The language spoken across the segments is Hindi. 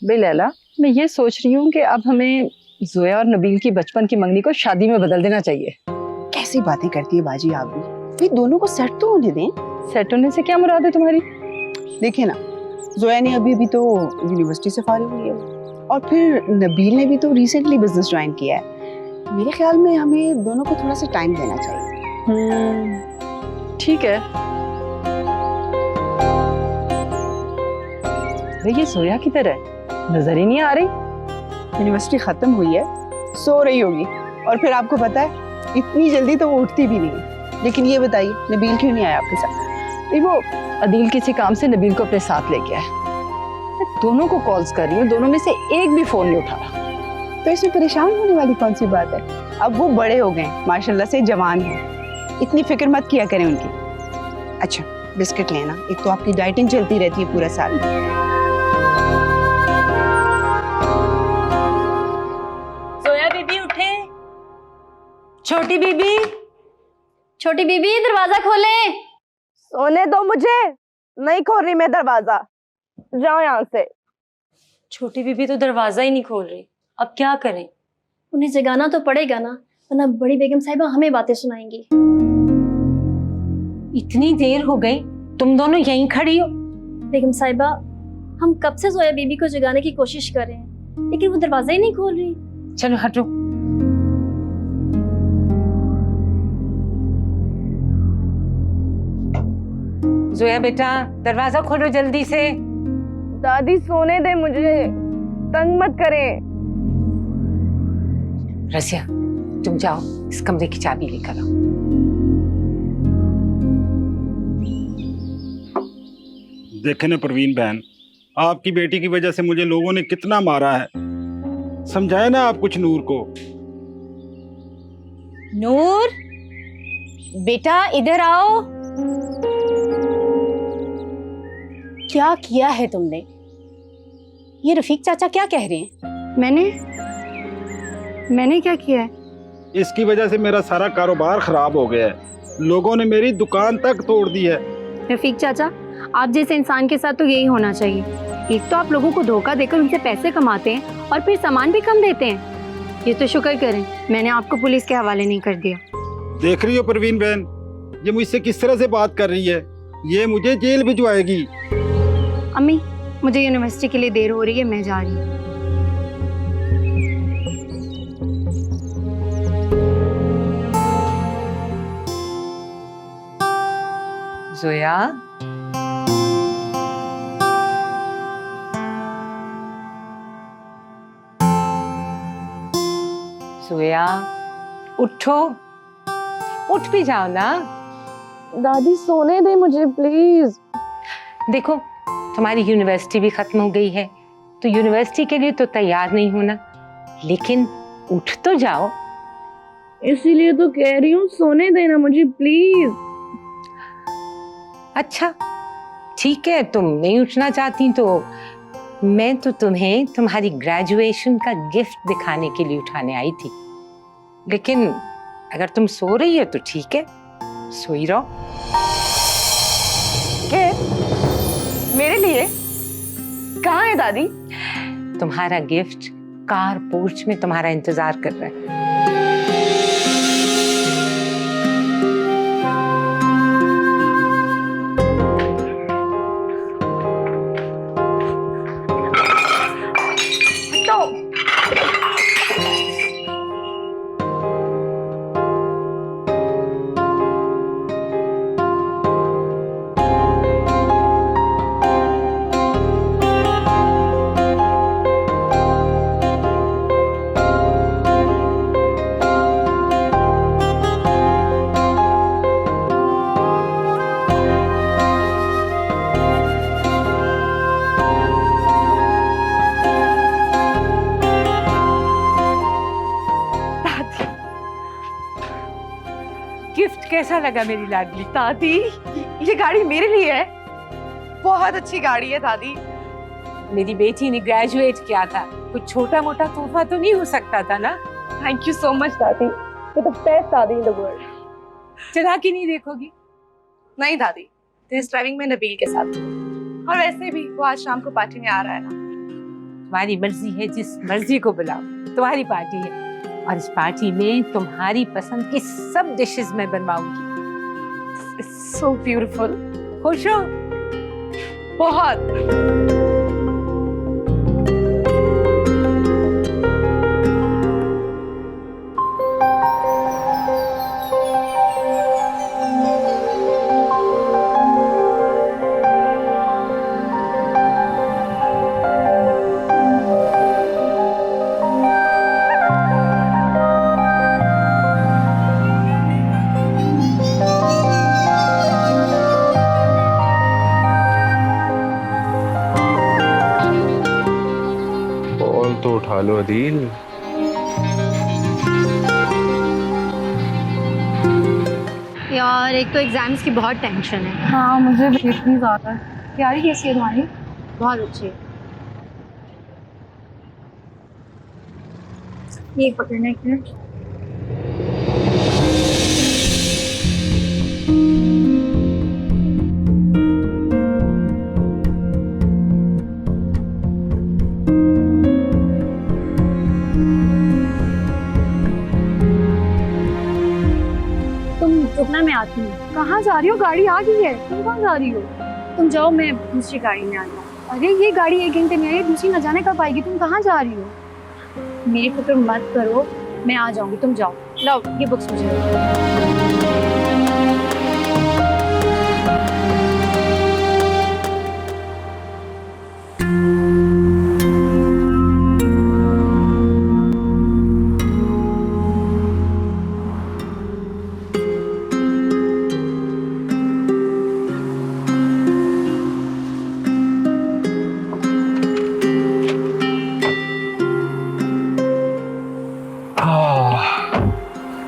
बे लैला, मैं ये सोच रही हूँ कि अब हमें जोया और नबील की बचपन की मंगनी को शादी में बदल देना चाहिए। कैसी बातें करती है बाजी आप भी। भाई दोनों को सेट तो होने दें। सेट होने से क्या मुराद है तुम्हारी? देखिए ना, जोया ने अभी तो यूनिवर्सिटी से फारिग हुई है और फिर नबील ने भी तो रिसेंटली बिजनेस ज्वाइन किया है। मेरे ख्याल में हमें दोनों को थोड़ा सा टाइम देना चाहिए। ठीक है। भाई ये जोया की तरह नजर ही नहीं आ रही। यूनिवर्सिटी खत्म हुई है, सो रही होगी। और फिर आपको पता है इतनी जल्दी तो वो उठती भी नहीं है। लेकिन ये बताइए नबील क्यों नहीं आया आपके साथ? वो अदील किसी काम से नबील को अपने साथ ले गया है। मैं दोनों को कॉल्स कर रही हूँ, दोनों में से एक भी फोन नहीं उठा रहा। तो इसमें परेशान होने वाली कौन सी बात है? अब वो बड़े हो गए, माशाल्लाह से जवान हैं। इतनी फिक्र मत किया करें उनकी। अच्छा बिस्किट लेना, एक तो आपकी डाइटिंग चलती रहती है पूरा साल। जोया बीबी उठे। छोटी बीबी, छोटी बीबी दरवाजा खोले। सोने दो मुझे, नहीं खोल रही मैं दरवाजा, जाओ यहाँ से। छोटी बीबी तो दरवाजा ही नहीं खोल रही, अब क्या करें? उन्हें जगाना तो पड़ेगा ना, वरना बड़ी बेगम साहिबा हमें बातें सुनाएंगी। इतनी देर हो गई, तुम दोनों यहीं खड़ी हो? बेगम साहिबा, हम कब से जोया बीबी को जगाने की कोशिश कर रहे हैं, लेकिन वो दरवाजा ही नहीं खोल रही। चलो हटो। जोया बेटा, दरवाजा खोलो जल्दी से। दादी सोने दे मुझे, तंग मत करें। रसिया, तुम जाओ इस कमरे की चाबी लेकर आओ। देखे ना परवीन बहन, आपकी बेटी की वजह से मुझे लोगों ने कितना मारा है। समझाए ना आप कुछ नूर को। नूर बेटा इधर आओ। क्या किया है तुमने? ये रफीक चाचा क्या कह रहे हैं? मैंने क्या किया है? इसकी वजह से मेरा सारा कारोबार खराब हो गया है। लोगों ने मेरी दुकान तक तोड़ दी है। रफीक चाचा, आप जैसे इंसान के साथ तो यही होना चाहिए। एक तो आप लोगों को धोखा देकर उनसे पैसे कमाते हैं और फिर सामान भी कम देते हैं। ये तो शुक्र करें मैंने आपको पुलिस के हवाले नहीं कर दिया। देख रही हो परवीन बहन, ये मुझसे किस तरह से बात कर रही है। ये मुझे जेल भिजवाएगी। अम्मी, मुझे यूनिवर्सिटी के लिए देर हो रही है, मैं जा रही हूँ। जोया, जोया उठो, उठ भी जाओ ना। दादी सोने दे मुझे प्लीज। देखो तुम्हारी यूनिवर्सिटी भी खत्म हो गई है, तो यूनिवर्सिटी के लिए तो तैयार नहीं होना, लेकिन उठ तो जाओ। इसीलिए तो कह रही हूँ, सोने देना मुझे प्लीज। अच्छा ठीक है, तुम नहीं उठना चाहती तो मैं तो तुम्हें तुम्हारी ग्रेजुएशन का गिफ्ट दिखाने के लिए उठाने आई थी, लेकिन अगर तुम सो रही हो तो ठीक है, सोई रहो। मेरे लिए? कहाँ है दादी? तुम्हारा गिफ्ट कार पोर्च में तुम्हारा इंतजार कर रहा है। गिफ्ट कैसा लगा मेरी लाडली? दादी, ये गाड़ी मेरे लिए है। बहुत अच्छी गाड़ी है दादी। मेरी बेटी ने ग्रेजुएट किया था, कुछ छोटा मोटा तोहफा तो नहीं हो सकता था ना? थैंक यू सो मच दादी, you're the best दादी in the world। चला के नहीं देखोगी? नहीं दादी, टेस्ट ड्राइविंग में नबील के साथ, और वैसे भी वो आज शाम को पार्टी में आ रहा है ना। तुम्हारी मर्जी है, जिस मर्जी को बुलाओ, तुम्हारी पार्टी है और इस पार्टी में तुम्हारी पसंद की सब डिशेस मैं बनवाऊंगी। So beautiful. खुश हो? बहुत। कॉल तो उठा लो अदील। यार एक तो एग्जाम्स की बहुत टेंशन है। हाँ मुझे भी इतनी ज़्यादा। तैयारी कैसी है तुम्हारी? बहुत अच्छी है। ये पकड़ना एक मिनट। तुम रुकना, मैं आती हूँ। कहाँ जा रही हो? गाड़ी आ गई है, तुम कहाँ जा रही हो? तुम जाओ, मैं दूसरी गाड़ी में आ जाऊँ। अरे ये गाड़ी 1 घंटे में आई, दूसरी न जाने कब आएगी। तुम कहाँ जा रही हो? मेरी फिक्र मत करो, मैं आ जाऊंगी, तुम जाओ। लाओ ये बुक्स मुझे।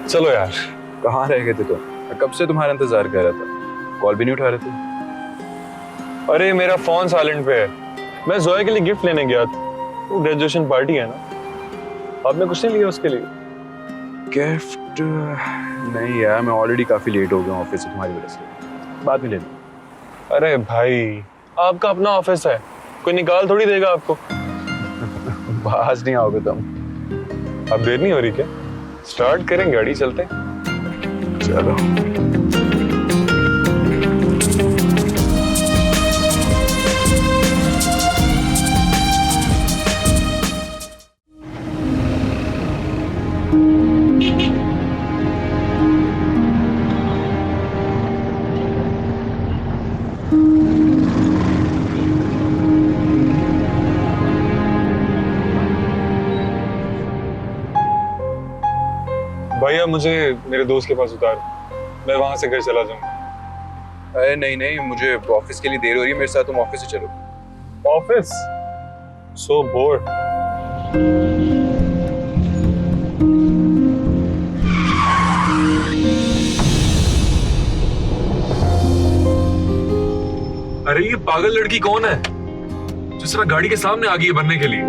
चलो यार, कहाँ रह गए थे तुम? मैं कब से तुम्हारा इंतजार कर रहा था, कॉल भी नहीं उठा रहे थे। अरे मेरा फोन साइलेंट पे है। मैं जोया के लिए गिफ्ट लेने गया था, वो ग्रेजुएशन पार्टी है ना। आपने कुछ नहीं लिया उसके लिए? गिफ्ट नहीं यार, मैं ऑलरेडी काफी लेट हो गया ऑफिस से तुम्हारी वजह से। बाद में ले लूँ। अरे भाई, आपका अपना ऑफिस है, कोई निकाल थोड़ी देगा आपको। बाज नहीं आओगे तुम। अब देर नहीं हो रही क्या? स्टार्ट करें, गाड़ी चलते हैं। चलो। भैया मुझे मेरे दोस्त के पास उतार, मैं वहां से घर चला जाऊंगा। अरे नहीं नहीं, मुझे ऑफिस के लिए देर हो रही है, मेरे साथ तुम ऑफिस से चलो। ऑफिस? सो बोर्ड। अरे ये पागल लड़की कौन है जिस तरह गाड़ी के सामने आ गई है बनने के लिए?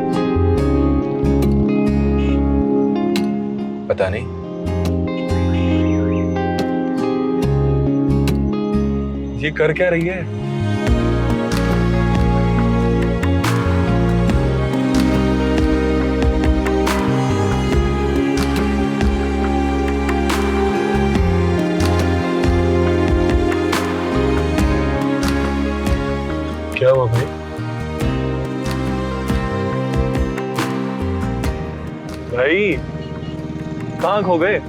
पता नहीं। ये कर क्या रही है? क्या हुआ भाई? भाई कहाँ खो गए?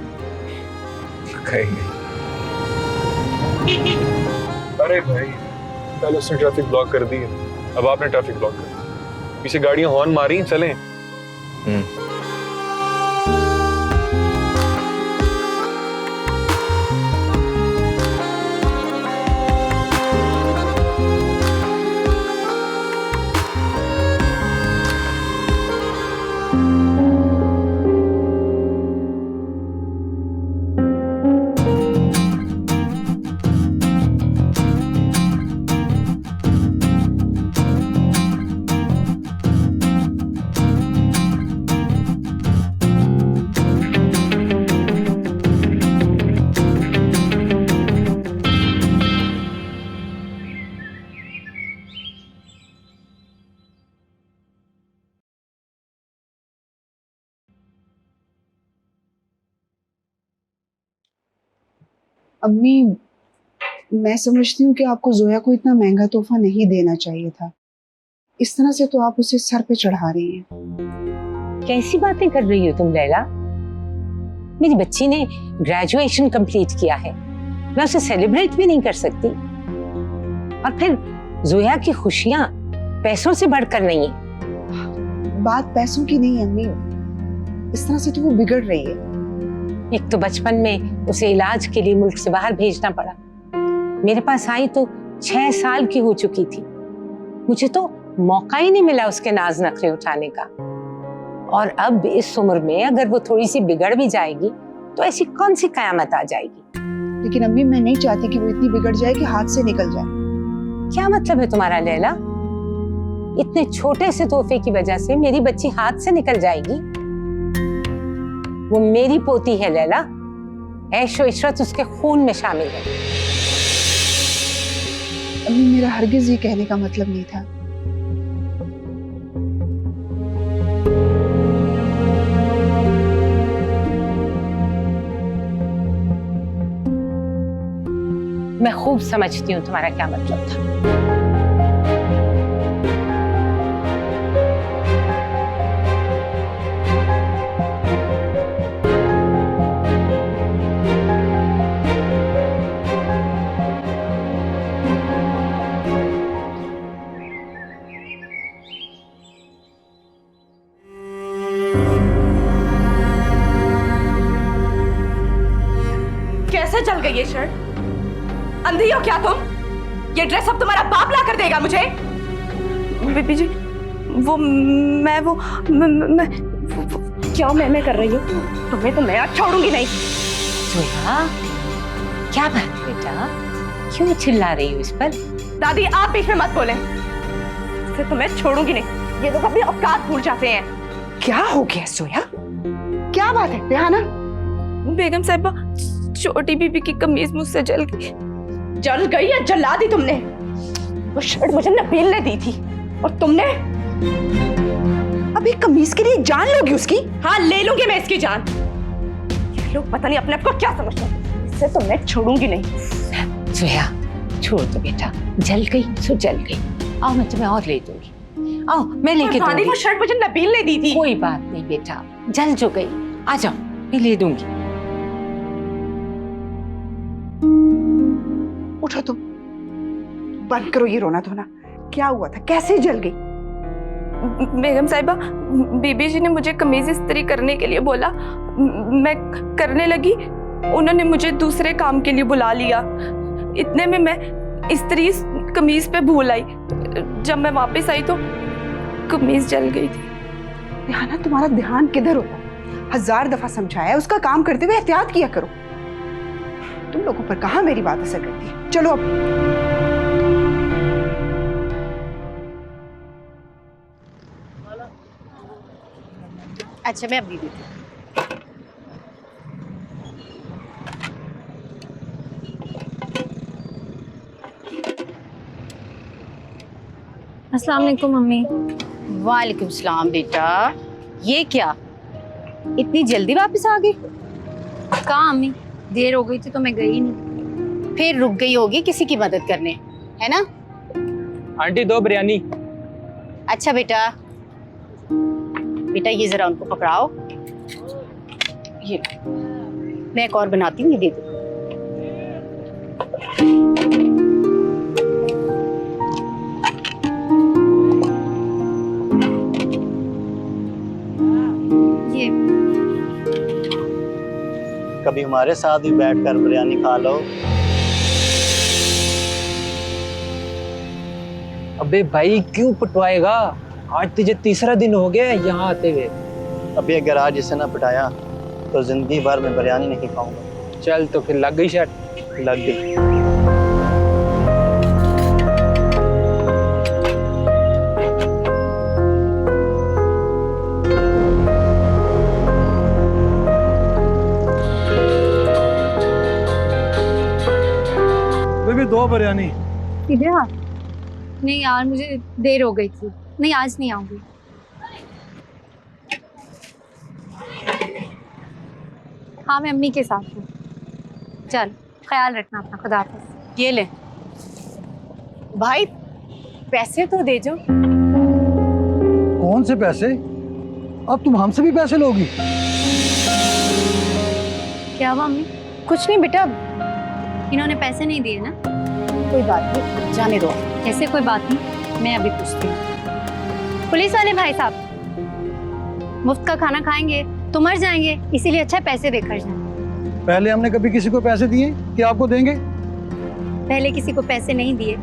कहीं नहीं। अरे भाई, पहले उसने ट्रैफिक ब्लॉक कर दी है, अब आपने ट्रैफिक ब्लॉक कर दी। पीछे गाड़ियां हॉर्न मारी, चलें। अम्मी, मैं समझती हूँ कि आपको जोया को इतना महंगा तोहफा नहीं देना चाहिए था। इस तरह से तो आप उसे सर पे चढ़ा रही हैं। कैसी बातें कर रही हो तुम लैला? मेरी बच्ची ने ग्रेजुएशन कंप्लीट किया है, मैं उसे सेलिब्रेट भी नहीं कर सकती। और फिर जोया की खुशियां पैसों से बढ़कर नहीं है। बात पैसों की नहीं है अम्मी, इस तरह से तो वो बिगड़ रही है। एक तो बचपन में उसे इलाज के लिए मुल्क से बाहर भेजना पड़ा, मेरे पास आई तो 6 साल की हो चुकी थी। मुझे तो मौका ही नहीं मिला उसके नाज नखरे उठाने का। और अब इस उम्र में अगर वो थोड़ी सी बिगड़ भी जाएगी तो ऐसी कौन सी कयामत आ जाएगी? लेकिन अम्मी, मैं नहीं चाहती कि वो इतनी बिगड़ जाए कि हाथ से निकल जाए। क्या मतलब है तुम्हारा लैला? इतने छोटे से तोहफे की वजह से मेरी बच्ची हाथ से निकल जाएगी? वो मेरी पोती है लैला, ऐशो इशरत उसके खून में शामिल है। अम्मी, मेरा हरगिज ये कहने का मतलब नहीं था। मैं खूब समझती हूँ तुम्हारा क्या मतलब था। कैसे जल गई ये शर्ट? अंधी हो क्या तुम? ये ड्रेस अब तुम्हारा बाप ला कर देगा मुझे? बीबी जी, वो क्या मैं कर रही हूँ? तुम्हें तो मैं छोड़ूंगी नहीं। जोया, क्या बात है बेटा? क्यों चिल्ला रही हो इस पर? दादी, आप बीच में मत बोलें। फिर तुम्हें छोड़ूंगी नहीं। ये लोग अपनी औकात भूल जाते हैं। क्या हो गया सोया? क्या बात है रेहाना? बेगम साहिबा, छोटी बीबी की कमीज मुझसे जल गई। जल गई या जला दी तुमने? वो शर्ट मुझे नबील ने दी थी और तुमने अभी कमीज के लिए जान लोगी उसकी? हाँ, ले लूंगी मैं इसकी जान। ये लोग पता नहीं अपने आप को क्या समझते हैं। इससे तो मैं छोड़ूंगी नहीं। जोया, छोड़ दो बेटा, जल गई सो जल गई। आओ मैं तुम्हें और ले दूंगी। आओ मैं लेके दूंगी। वो शर्ट मुझे नबील ने दी थी। कोई बात नहीं बेटा, जल जो गई, आ जाओ मैं ले दूंगी। उठो तुम, बंद करो ये रोना धोना। क्या हुआ था? कैसे जल गई? बेगम साहिबा, बीबी जी ने मुझे कमीज इस्त्री करने के लिए बोला। मैं करने लगी, उन्होंने मुझे दूसरे काम के लिए बुला लिया। इतने में मैं इस्त्री कमीज पे भूल आई। जब मैं वापस आई तो कमीज जल गई थी। रेहाना, तुम्हारा ध्यान किधर होता? 1000 दफा समझाया, उसका काम करते हुए एहतियात किया करो। तुम लोगों पर कहाँ मेरी बात असर करती है? चलो अब। अच्छा, मैं अभी देती हूँ। अस्सलाम वालेकुम मम्मी। वालेकुम सलाम बेटा। ये क्या, इतनी जल्दी वापस आ गई? कहाँ अम्मी, देर हो गई थी तो मैं गई नहीं। फिर रुक गई होगी किसी की मदद करने, है ना? आंटी, 2 बिरयानी। अच्छा बेटा, बेटा ये जरा उनको पकड़ाओ। ये मैं एक और बनाती हूँ, ये दे दो। ये कभी हमारे साथ भी बैठकर बिरयानी खा लो। अबे भाई, क्यों पटवाएगा? आज तुझे 3रा दिन हो गया यहाँ आते हुए। अभी अगर आज इसे ना पटाया तो जिंदगी भर में बिरयानी नहीं खाऊंगा। चल तो फिर लग गई शर्ट? लग गई। बेबी, 2 बिरयानी। सीधे हाथ? नहीं यार, मुझे देर हो गई थी। नहीं, आज नहीं आऊंगी। हाँ, मैं अम्मी के साथ हूँ। चल। ख्याल रखना अपना, खुदा हाफिज। ये ले भाई, पैसे तो दे जो। कौन से पैसे? अब तुम हमसे भी पैसे लोगी? क्या हुआ अम्मी? कुछ नहीं बेटा, इन्होंने पैसे नहीं दिए ना? कोई बात नहीं, जाने दो। ऐसे कोई बात नहीं, मैं अभी पूछती हूँ। पुलिस वाले भाई साहब, मुफ्त का खाना खाएंगे तो मर जाएंगे, इसीलिए अच्छा पैसे देकर जाएं। पहले हमने कभी किसी को पैसे दिए कि आपको देंगे? पहले किसी को पैसे नहीं दिए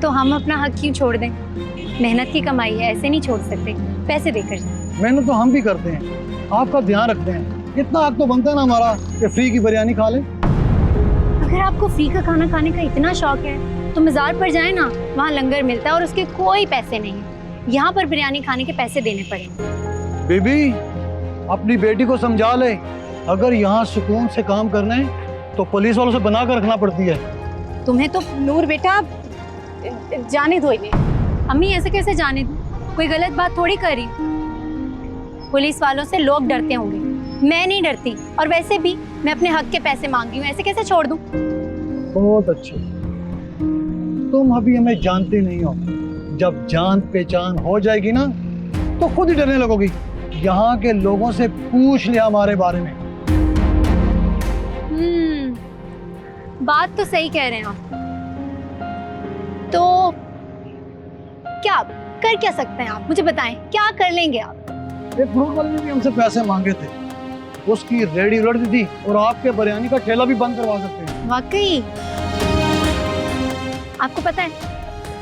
तो हम अपना हक क्यों छोड़ दें? मेहनत की कमाई है, ऐसे नहीं छोड़ सकते, पैसे देकर जाएं। मेहनत तो हम भी करते हैं, आपका ध्यान रखते हैं, इतना हक तो बनता है ना हमारा कि फ्री की बिरयानी खा लें। अगर आपको फ्री का खाना खाने का इतना शौक है तो मज़ार पर जाए ना, वहाँ लंगर मिलता है और उसके कोई पैसे नहीं है। यहाँ पर बिरयानी खाने के पैसे देने पड़ेंगे। बेबी, अपनी बेटी को समझा ले, अगर यहाँ सुकून से काम करना है तो पुलिस वालों से बना कर रखना पड़ती है। तुम्हें तो नूर बेटा जाने दो इन्हें। अम्मी ऐसे कैसे जाने दूं? कोई गलत बात थोड़ी कर रही। पुलिस वालों से लोग डरते होंगे, मैं नहीं डरती, और वैसे भी मैं अपने हक के पैसे मांग रही हूँ, ऐसे कैसे छोड़ दूं? बहुत अच्छे, तुम अभी हमें जानते नहीं हो, जब जान पहचान हो जाएगी ना तो खुद ही डरने लगोगी। यहाँ के लोगों से पूछ लिया हमारे बारे में। बात तो सही कह रहे हैं आप। तो क्या कर क्या सकते हैं आप, मुझे बताएं, क्या कर लेंगे आप? एक फ्रूट वाले ने भी हमसे पैसे मांगे थे, उसकी रेडी उलट दी थी, और आपके बिरयानी का ठेला भी बंद करवा सकते हैं। वाकई? आपको पता है,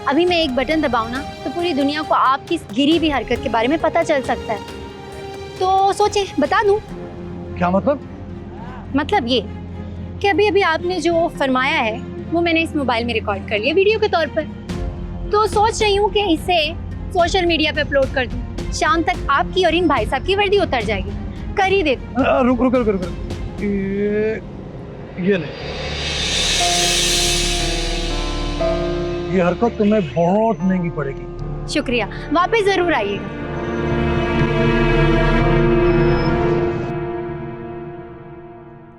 अभी मैं एक बटन दबाऊं ना तो पूरी दुनिया को आपकी इस गिरी हुई हरकत के बारे में पता चल सकता है। तो सोचे बता दूं? क्या मतलब? मतलब ये कि अभी अभी आपने जो फरमाया है वो मैंने इस मोबाइल में रिकॉर्ड कर लिया वीडियो के तौर पर। तो सोच रही हूँ कि इसे सोशल मीडिया पे अपलोड कर दूँ, शाम तक आपकी और इन भाई साहब की वर्दी उतर जाएगी। कर ही दे। रुक रुक रुक रुक, ये ले, ये हरकत तुम्हें बहुत महंगी पड़ेगी। शुक्रिया, वापस जरूर आइएगा।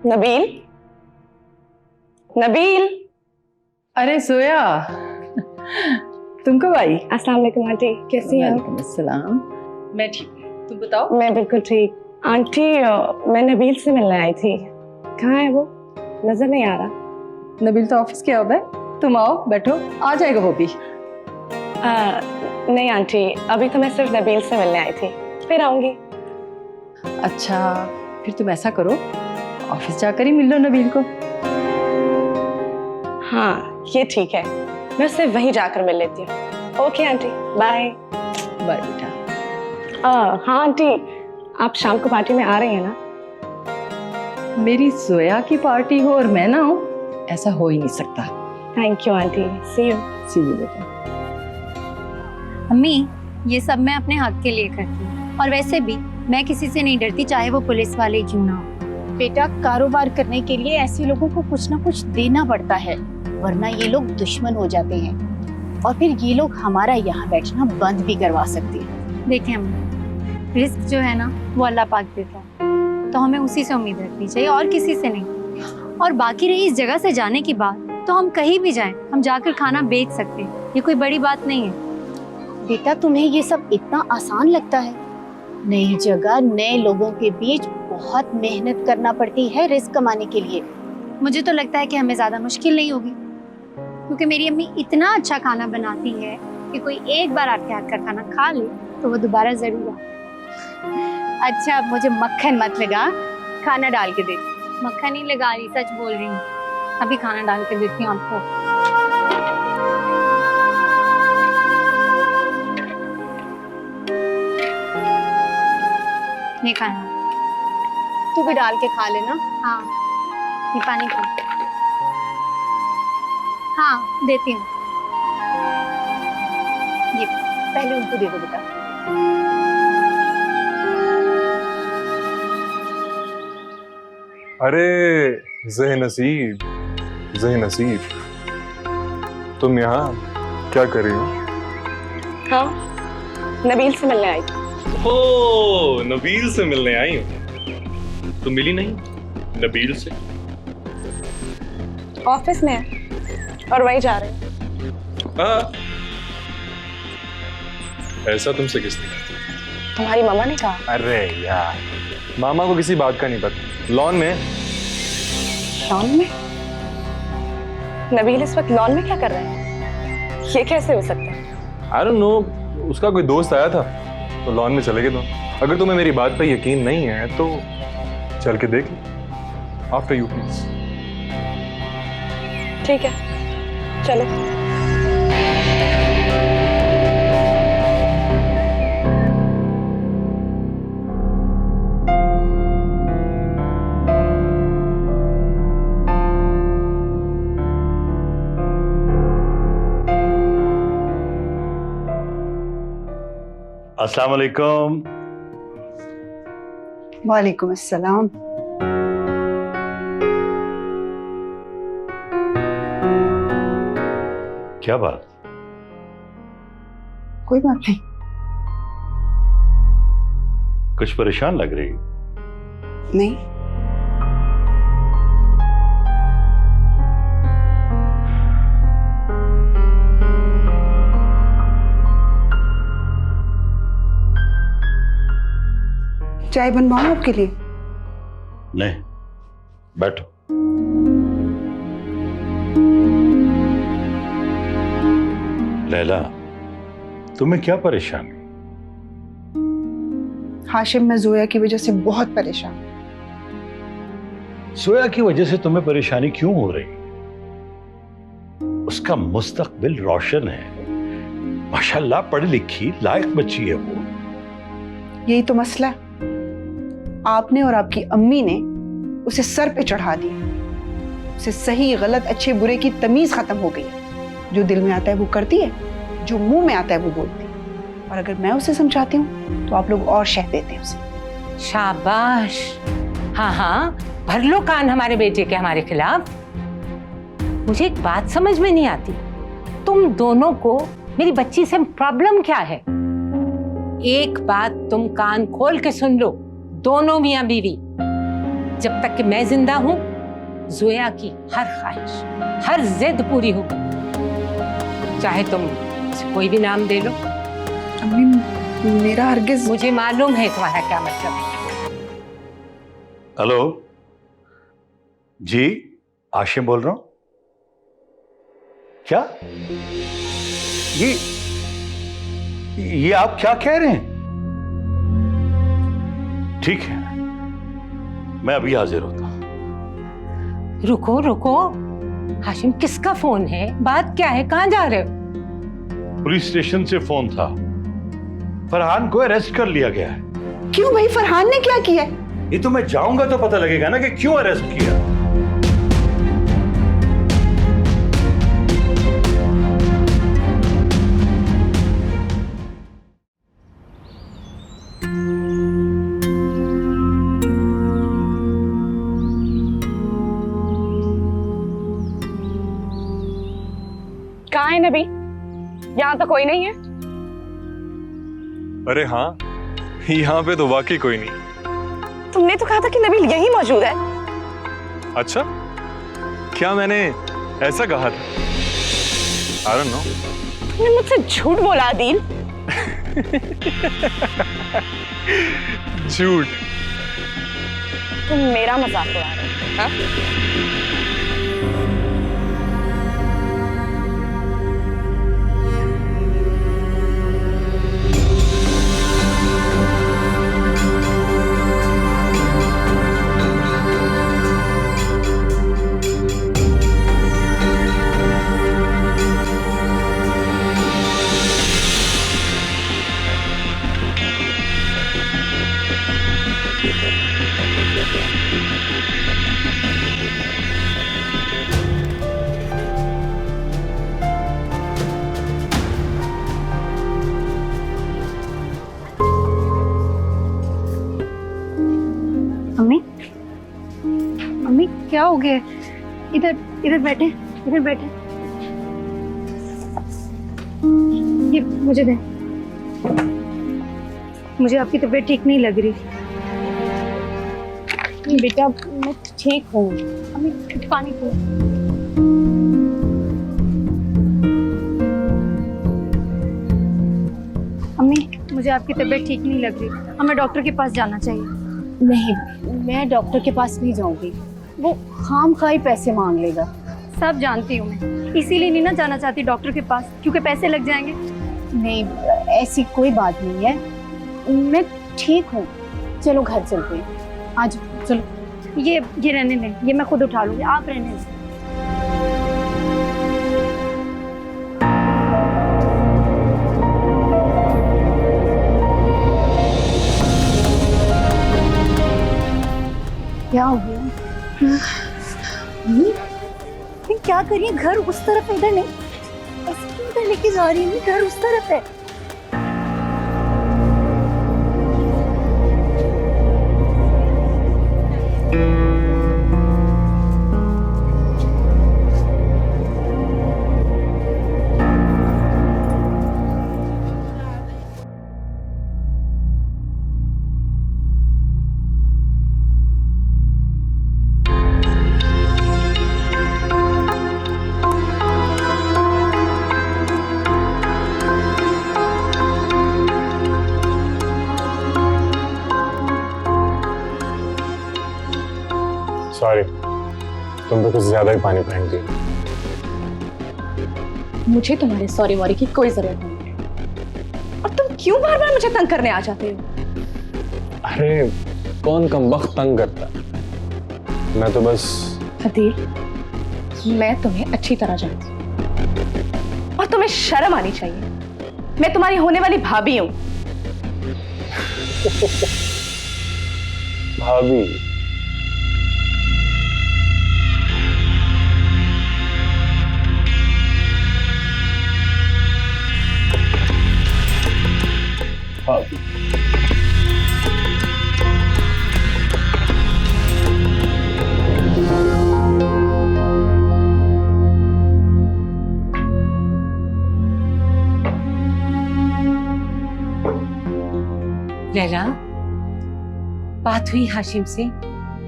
नबील, नबील। अरे सोया, तुम कब आई? अस्सलाम वालेकुम आंटी, कैसी हैं? वालेकुम अस्सलाम। मैं ठीक हूँ, तुम बताओ। मैं बिल्कुल ठीक। आंटी, मैं नबील से मिलने आई थी, कहाँ है वो? नजर नहीं आ रहा। नबील तो ऑफिस गया हुआ है, तुम आओ बैठो, आ जाएगा वो भी। नहीं आंटी, अभी तो मैं सिर्फ नबील से मिलने आई थी, फिर आऊंगी। अच्छा, फिर तुम ऐसा करो, ऑफिस जाकर ही मिल लो नबील को। हाँ ये ठीक है, मैं उससे वहीं जाकर मिल लेती हूँ। Okay aunty, bye. बाय बेटा। हाँ आंटी, आप शाम को पार्टी में आ रही हैं ना? मेरी सोया की पार्टी हो और मैं ना हूँ, ऐसा हो ही नहीं सकता। Thank you aunty, see you. See you बेटा। अम्मी, ये सब मैं अपने हक के लिए करती हूँ, और वैसे भी मैं किसी से नहीं डरती, चाहे वो पुलिस वाले क्यों ना हो। बेटा, कारोबार करने के लिए ऐसे लोगों को कुछ ना कुछ देना पड़ता है, वरना ये लोग दुश्मन हो जाते हैं और फिर ये लोग हमारा यहाँ बैठना बंद भी करवा सकते हैं। देखें अम्मी, रिस्क जो है ना वो अल्लाह पाक देता है, तो हमें उसी से उम्मीद रखनी चाहिए और किसी से नहीं। और बाकी रही इस जगह से जाने की बात, तो हम कहीं भी जाएं, हम जाकर खाना बेच सकते हैं, ये कोई बड़ी बात नहीं है। बेटा, तुम्हें ये सब इतना आसान लगता है? नई जगह, नए लोगों के बीच बहुत मेहनत करना पड़ती है रिस्क कमाने के लिए। मुझे तो लगता है कि हमें ज़्यादा मुश्किल नहीं होगी, क्योंकि मेरी अम्मी इतना अच्छा खाना बनाती है कि कोई एक बार आपके हाथ का खाना खा ले तो वो दोबारा ज़रूर आए। अच्छा, अब मुझे मक्खन मत लगा, खाना डाल के दे। मक्खन नहीं लगा रही, सच बोल रही हूँ। अभी खाना डाल के देती हूँ आपको। ये खाना तू भी डाल के खा लेना। हाँ, ये पानी पी। हाँ देती हूँ। ये पहले उनको दे दो बेटा। अरे ज़े नसीब, ज़े नसीब, तुम यहाँ क्या कर रही हो? हाँ, नबील से मिलने आई थी। ओ, नबील से मिलने आई हो? तुम मिली नहीं नबील से? ऑफिस में है और वही जा रहे हैं। ऐसा तुमसे किसने कहा? तुम्हारी मामा ने कहा। अरे यार, मामा को किसी बात का नहीं पता। लॉन में। लॉन में? नबील इस वक्त लॉन में क्या कर रहा है? ये कैसे हो सकता है? आई डोंट नो, उसका कोई दोस्त आया था तो लॉन में चले गए दोनों। अगर तुम्हें मेरी बात पर यकीन नहीं है तो चल के देख लो। After you please. ठीक है, चलो। अस्सलाम वालेकुम। वालेकुम अस्सलाम। क्या बात? कोई बात नहीं। कुछ परेशान लग रही? नहीं। चाय बनवाऊं आपके लिए? नहीं, बैठो। लैला, तुम्हें क्या परेशानी? हाशिम, मैं जोया की वजह से बहुत परेशान। सोया की वजह से तुम्हें परेशानी क्यों हो रही? उसका मुस्तकबिल रोशन है, माशाल्लाह पढ़ी लिखी लायक बच्ची है वो। यही तो मसला है, आपने और आपकी अम्मी ने उसे सर पे चढ़ा दिया। उसे सही गलत अच्छे बुरे की तमीज खत्म हो गई है। जो दिल में आता है वो करती है, जो मुंह में आता है वो बोलती है। और अगर मैं उसे समझाती हूँ तो आप लोग और शह देते हैं उसे। शाबाश। हाँ हाँ, भर लो कान हमारे बेटे के हमारे खिलाफ। मुझे एक बात समझ में नहीं आती, तुम दोनों को मेरी बच्ची से प्रॉब्लम क्या है? एक बात तुम कान खोल के सुन लो, दोनों मियां बीवी, जब तक कि मैं जिंदा हूं जोया की हर ख्वाहिश, हर जिद पूरी होगी। चाहे तुम कोई भी नाम दे लो। अम्मी, मेरा हरगिज। मुझे मालूम है तुम्हारा क्या मतलब है। हेलो जी, आशिम बोल रहा हूं। क्या? ये आप क्या कह रहे हैं? ठीक है, मैं अभी हाजिर होता हूं। रुको रुको, हाशिम किसका फोन है? बात क्या है? कहां जा रहे हो? पुलिस स्टेशन से फोन था, फरहान को अरेस्ट कर लिया गया है। क्यों भाई, फरहान ने क्या किया? ये तो मैं जाऊंगा तो पता लगेगा ना कि क्यों अरेस्ट किया। कहाँ है नबी? यहाँ तो कोई नहीं है। अरे हाँ, यहाँ पे तो वाकई कोई नहीं। तुमने तो कहा था कि नबील यहीं मौजूद है। अच्छा, क्या मैंने ऐसा कहा था? I don't know. तुमने मुझसे झूठ बोला आदिल। झूठ? तुम मेरा मजाक उड़ा रहे हो, हाँ? मम्मी क्या हो गया? इधर इधर बैठे, इधर बैठे। ये मुझे दे। मुझे आपकी तबीयत ठीक नहीं लग रही। बेटा मैं ठीक हूँ। मम्मी पानी पी। आपकी तबीयत ठीक नहीं लग रही, हमें डॉक्टर के पास जाना चाहिए। नहीं, मैं डॉक्टर के पास नहीं जाऊंगी, वो खामखाई पैसे मांग लेगा। सब जानती हूँ मैं, इसीलिए नहीं ना जाना चाहती डॉक्टर के पास, क्योंकि पैसे लग जाएंगे। नहीं, ऐसी कोई बात नहीं है, मैं ठीक हूँ। चलो घर चलते हैं, आज चलो। ये रहने दें, ये मैं खुद उठा लूँगी, आप रहने दें। क्या हो गया? क्या करिए, घर उस तरफ है, इधर नहीं। ऐसे क्यों इधर लेके जा रही है? घर उस तरफ है। सॉरी, तुम तो कुछ ज्यादा ही पानी फेंक दी। मुझे तुम्हारे सॉरी वॉरी की कोई जरूरत नहीं है। और तुम क्यों बार बार मुझे तंग करने आ जाते हो? अरे कौन कमबख्त तंग करता है? मैं तो बस अदील, मैं तुम्हें अच्छी तरह जानती हूँ और तुम्हें शर्म आनी चाहिए। मैं तुम्हारी होने वाली भाभी हूँ। भाभी? भाभी? लैला, बात हुई हाशिम से?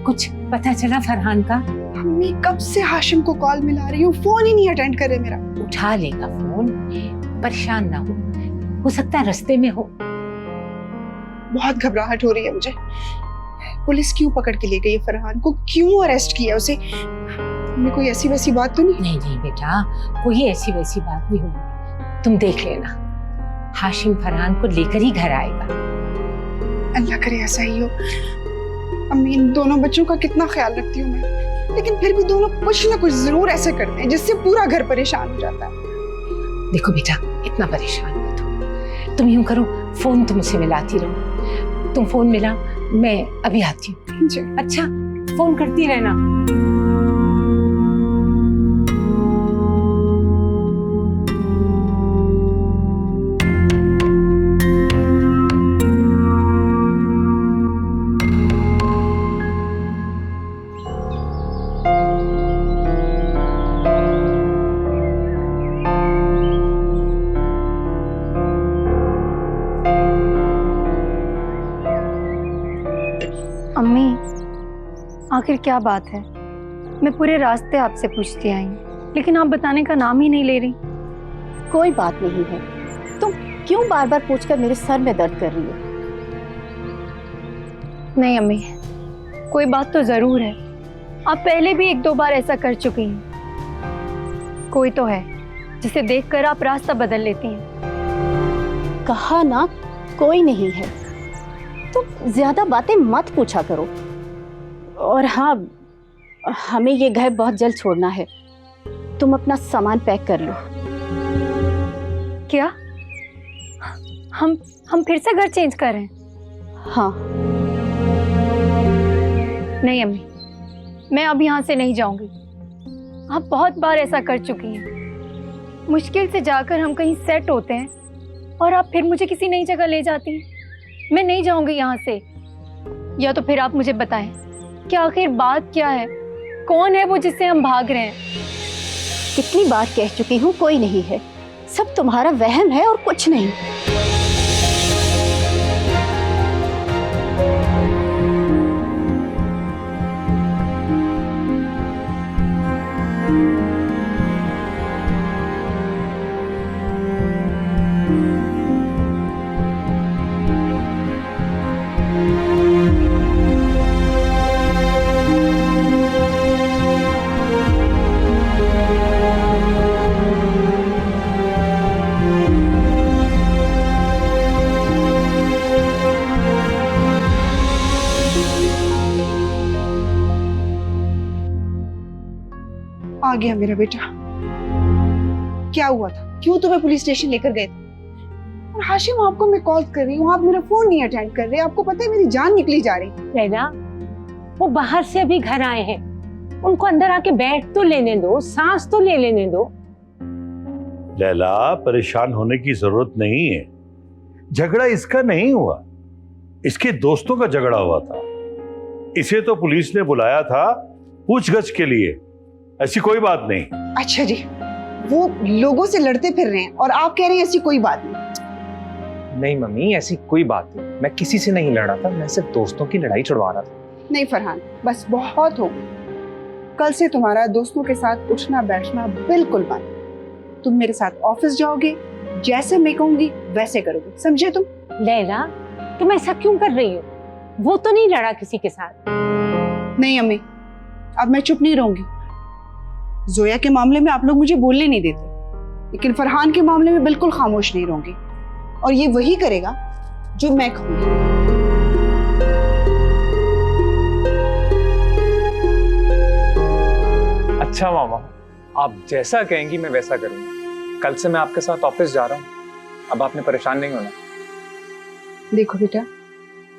कुछ पता चला फरहान का? मम्मी, कब से हाशिम को कॉल मिला रही हूँ, फोन ही नहीं अटेंड कर रहे मेरा। उठा लेगा फोन, परेशान ना हो सकता है रास्ते में हो। बहुत घबराहट हो रही है मुझे। पुलिस क्यों पकड़ के ले गई है फरहान को? क्यों अरेस्ट किया उसे? कोई ऐसी वैसी बात तो नहीं? नहीं नहीं बेटा, कोई ऐसी वैसी बात नहीं होगी। तुम देख लेना, हाशिम फरहान को लेकर ही घर आएगा। अल्लाह करे ऐसा ही हो। अम्मी, इन दोनों बच्चों का कितना ख्याल रखती हूँ मैं, लेकिन फिर भी दोनों कुछ ना कुछ जरूर ऐसे करते हैं जिससे पूरा घर परेशान हो जाता है। देखो बेटा, इतना परेशान मत हो। तुम यूं करो, फोन तुम उसे मिलाती रहो। तुम फोन मिला, मैं अभी आती हूँ। अच्छा, फोन करती रहना। अम्मी, आखिर क्या बात है? मैं पूरे रास्ते आपसे पूछती आई, लेकिन आप बताने का नाम ही नहीं ले रही। कोई बात नहीं है, तुम क्यों बार बार पूछकर मेरे सर में दर्द कर रही हो? नहीं अम्मी, कोई बात तो जरूर है। आप पहले भी 1-2 बार ऐसा कर चुकी हैं। कोई तो है जिसे देखकर आप रास्ता बदल लेती हैं। कहा ना, कोई नहीं है। तुम ज्यादा बातें मत पूछा करो। और हाँ, हमें ये घर बहुत जल्द छोड़ना है। तुम अपना सामान पैक कर लो। क्या? हम फिर से घर चेंज कर रहे हैं? हाँ। नहीं अम्मी, मैं अब यहाँ से नहीं जाऊंगी। आप बहुत बार ऐसा कर चुकी हैं। मुश्किल से जाकर हम कहीं सेट होते हैं और आप फिर मुझे किसी नई जगह ले जाती हैं। मैं नहीं जाऊंगी यहाँ से। या तो फिर आप मुझे बताएं कि आखिर बात क्या है? कौन है वो जिससे हम भाग रहे हैं? कितनी बार कह चुकी हूँ, कोई नहीं है। सब तुम्हारा वहम है और कुछ नहीं। आ गया मेरा बेटा। क्या हुआ था, क्यों तुम्हें पुलिस स्टेशन लेकर गए थे? और हाशिम, आपको मैं कॉल कर रही हूँ, आप मेरा फोन नहीं अटेंड कर रहे। आपको पता है मेरी जान निकली जा रही। लैला, वो बाहर से अभी घर आए हैं, उनको अंदर आके बैठ तो लेने दो, सांस तो ले लेने दो। लैला, परेशान होने की जरूरत नहीं है। झगड़ा इसका नहीं हुआ, इसके दोस्तों का झगड़ा हुआ था। इसे तो पुलिस ने बुलाया था पूछगछ के लिए, ऐसी कोई बात नहीं। अच्छा जी, वो लोगों से लड़ते फिर रहे हैं और आप कह रहे हैं ऐसी कोई बात नहीं? नहीं मम्मी, ऐसी कोई बात नहीं। मैं किसी से नहीं लड़ा था, मैं सिर्फ दोस्तों की लड़ाई छुड़वा रहा था। नहीं फरहान, बस बहुत हो गया। कल से तुम्हारा दोस्तों के साथ उठना बैठना बिल्कुल बंद। तुम मेरे साथ ऑफिस जाओगे, जैसे मैं कहूंगी वैसे करोगे, समझे तुम? लैला, तुम ऐसा क्यों कर रही हो? वो तो नहीं लड़ा किसी के साथ। नहीं अम्मी, अब मैं चुप नहीं रहूंगी। जोया के मामले में आप लोग मुझे बोलने नहीं देते, लेकिन फरहान के मामले में बिल्कुल खामोश नहीं रहूंगी, और ये वही करेगा जो मैं कहूंगी। अच्छा मामा, आप जैसा कहेंगी मैं वैसा करूंगा। कल से मैं आपके साथ ऑफिस जा रहा हूँ, अब आपने परेशान नहीं होना। देखो बेटा,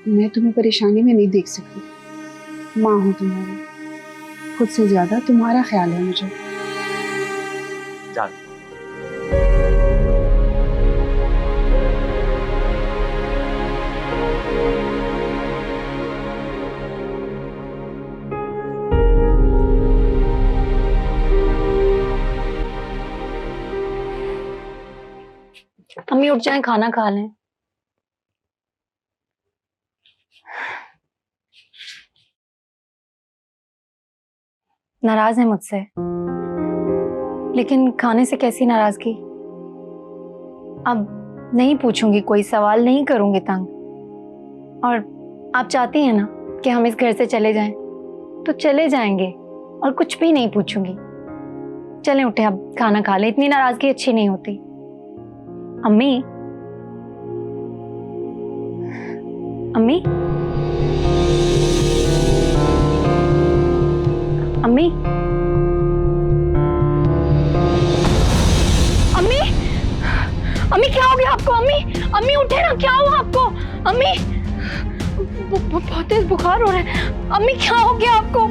मैं तुम्हें परेशानी में नहीं देख सकती। माँ हूं तुम्हारी, खुद से ज्यादा तुम्हारा ख्याल है मुझे। जान। अम्मी उठ जाएं, खाना खा लें। नाराज है मुझसे, लेकिन खाने से कैसी नाराजगी? अब नहीं पूछूंगी, कोई सवाल नहीं करूंगी तंग। और आप चाहती हैं ना कि हम इस घर से चले जाएं, तो चले जाएंगे और कुछ भी नहीं पूछूंगी। चलें, उठे, अब खाना खा लें। इतनी नाराजगी अच्छी नहीं होती। अम्मी, अम्मी, अम्मी, अम्मी, अम्मी क्या हो गया आपको? अम्मी, अम्मी उठे ना, क्या हुआ आपको? अम्मी, बहुत तेज बुखार हो रहा है। अम्मी क्या हो गया आपको?